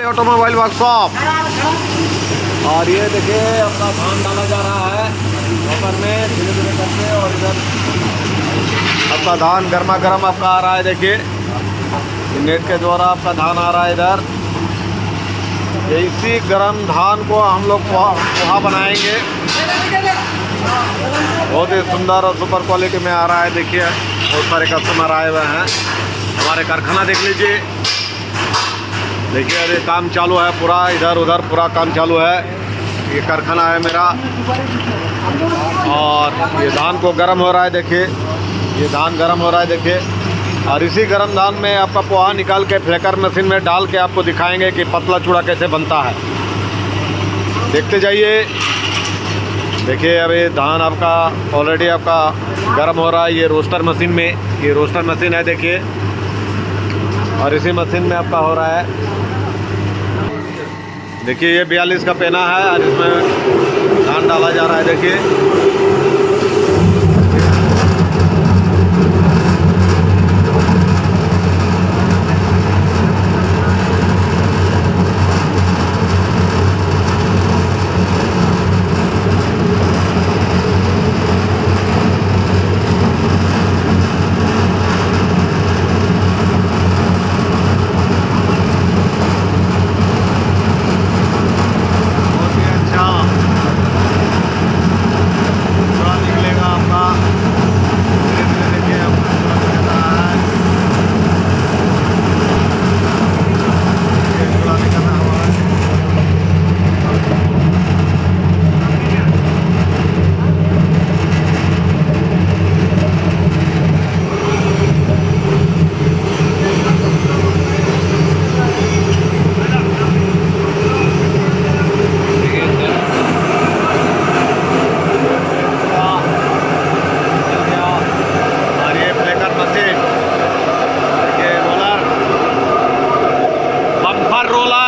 Automobile workshop. और ये देखिए अपना धान डाला जा रहा है ऊपर में धीरे धीरे करके। और इधर आपका धान गर्मा गर्म आपका आ रहा है। देखिए नेट के द्वारा आपका धान आ रहा है इधर। इसी गर्म धान को हम लोग पोहा बनाएंगे। बहुत ही सुंदर और सुपर क्वालिटी में आ रहा है। देखिए बहुत सारे कस्टमर आए हुए हैं। हमारे कारखाना देख लीजिए। देखिए अरे काम चालू है पूरा, इधर उधर पूरा काम चालू है। ये कारखाना है मेरा। और ये धान को गर्म हो रहा है। देखिए ये धान गर्म हो रहा है। देखिए और इसी गर्म धान में आपका पोहा निकाल के फ्लेकर मशीन में डाल के आपको दिखाएंगे कि पतला चूड़ा कैसे बनता है। देखते जाइए। देखिए अभी धान आपका ऑलरेडी आपका गर्म हो रहा है। ये रोस्टर मशीन में, ये रोस्टर मशीन है। देखिए और इसी मशीन में आपका हो रहा है। देखिए ये 42 का पेना है और इसमें धान डाला जा रहा है। देखिए रोलर